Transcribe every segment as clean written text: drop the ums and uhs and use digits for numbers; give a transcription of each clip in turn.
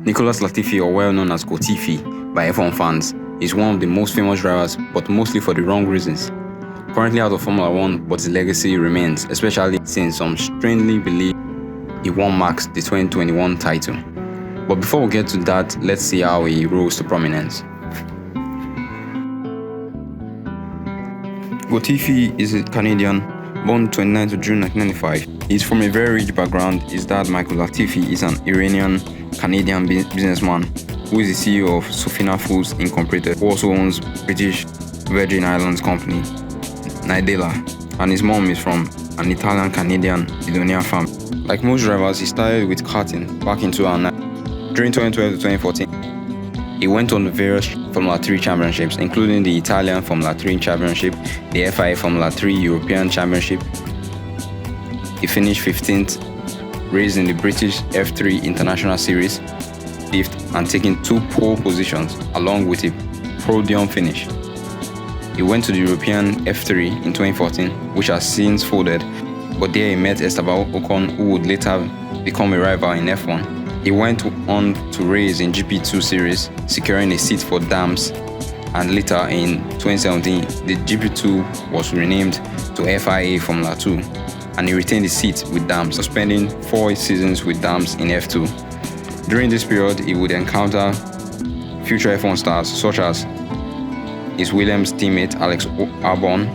Nicolas Latifi, or well known as Goatifi by F1 fans, is one of the most famous drivers, but mostly for the wrong reasons. Currently out of Formula 1, but his legacy remains, especially since some strangely believe he won Max the 2021 title. But before we get to that, let's see how he rose to prominence. Goatifi is a Canadian, born 29th of June 1995. He's from a very rich background. His dad, Michael Latifi, is an Iranian-Canadian businessman who is the CEO of Sofina Foods Incorporated, who also owns British Virgin Islands company, Nadella, and his mom is from an Italian-Canadian billionaire family. Like most drivers, he started with karting back in 2009. During 2012 to 2014, he went on various Formula 3 championships, including the Italian Formula 3 Championship, the FIA Formula 3 European Championship. He finished 15th, raced in the British F3 International Series, 5th, and taking 2 pole positions, along with a podium finish. He went to the European F3 in 2014, which has since folded, but there he met Esteban Ocon, who would later become a rival in F1. He went on to race in GP2 series, securing a seat for Dams, and later in 2017, the GP2 was renamed to FIA Formula 2, and he retained the seat with Dams, spending 4 seasons with Dams in F2. During this period, he would encounter future F1 stars such as his Williams teammate Alex Albon,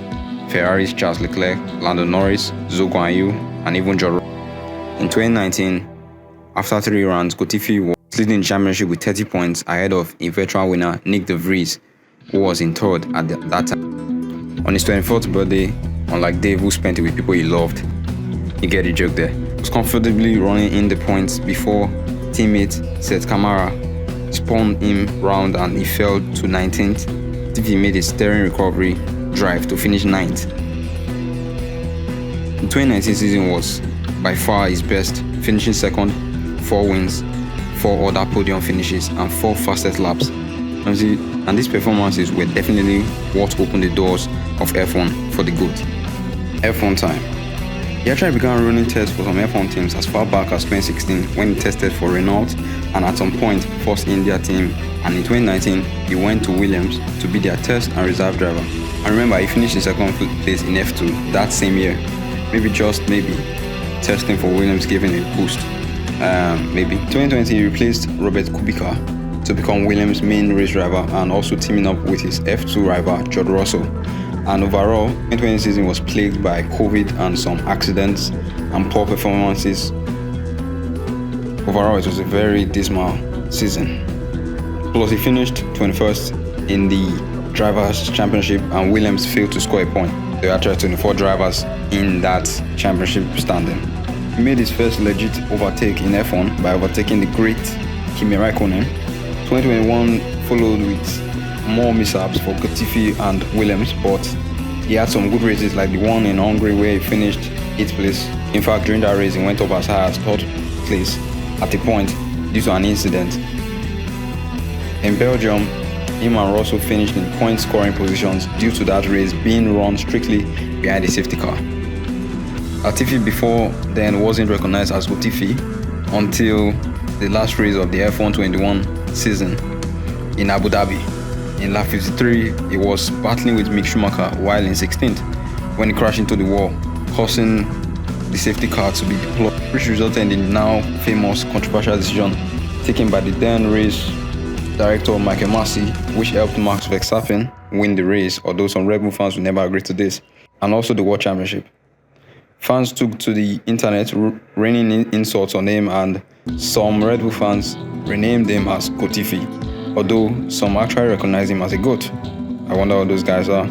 Ferrari's Charles Leclerc, Lando Norris, Zhou Guanyu, and even George Russell. In 2019, after 3 rounds, Goatifi was leading the championship with 30 points ahead of eventual winner Nick De Vries, who was in third at that time. On his 24th birthday, unlike Dave, who spent it with people he loved, you get the joke there, he was comfortably running in the points before teammate Seth Kamara spun him round and he fell to 19th. Latifi made a steering recovery drive to finish 9th. The 2019 season was by far his best, finishing 2nd, 4 wins, 4 other podium finishes, and 4 fastest laps. And these performances were definitely what opened the doors of F1 for the GOAT. F1 time. He actually began running tests for some F1 teams as far back as 2016 when he tested for Renault and at some point Force India team, and in 2019 he went to Williams to be their test and reserve driver. And remember, he finished in 2nd place in F2 that same year. Maybe testing for Williams gave him a boost. Maybe. 2020 he replaced Robert Kubica to become Williams' main race driver and also teaming up with his F2 rival George Russell. And overall, 2020 season was plagued by COVID and some accidents and poor performances. Overall, it was a very dismal season. Plus, he finished 21st in the Drivers' Championship and Williams failed to score a point. There were actually 24 drivers in that championship standing. He made his first legit overtake in F1 by overtaking the great Kimi Raikkonen. 2021 followed with more mishaps for Goatifi and Williams, but he had some good races like the one in Hungary where he finished 8th place. In fact, during that race he went up as high as 3rd place at a point due to an incident. In Belgium, him and Russell finished in point scoring positions due to that race being run strictly behind a safety car. Latifi before then wasn't recognized as Goatifi until the last race of the F1 21 season in Abu Dhabi. In lap 53, he was battling with Mick Schumacher while in 16th when he crashed into the wall, causing the safety car to be deployed, which resulted in the now famous controversial decision taken by the then race director Michael Masi, which helped Max Verstappen win the race, although some Red Bull fans will never agree to this, and also the World Championship. Fans took to the internet raining insults on him, and some Red Bull fans renamed him as Goatifi, although some actually recognize him as a GOAT. I wonder what those guys are.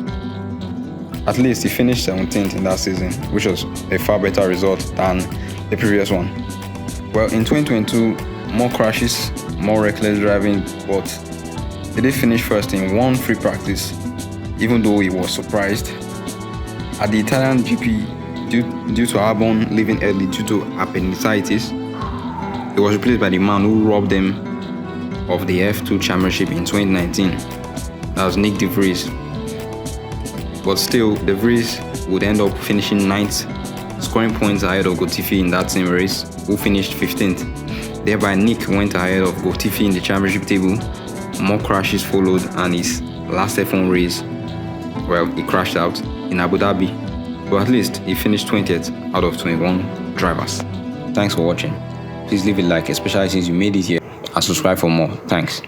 At least he finished 17th in that season, which was a far better result than the previous one. Well, in 2022, more crashes, more reckless driving, but he did finish first in one free practice, even though he was surprised. At the Italian GP, due to Albon leaving early due to appendicitis, he was replaced by the man who robbed him of the F2 championship in 2019. That was Nick De Vries. But still, De Vries would end up finishing 9th, scoring points ahead of Goatifi in that same race, who finished 15th. Thereby, Nick went ahead of Goatifi in the championship table. More crashes followed, and his last F1 race, well, he crashed out in Abu Dhabi. But at least he finished 20th out of 21 drivers. Thanks for watching. Please leave a like, especially since you made it here, and subscribe for more. Thanks.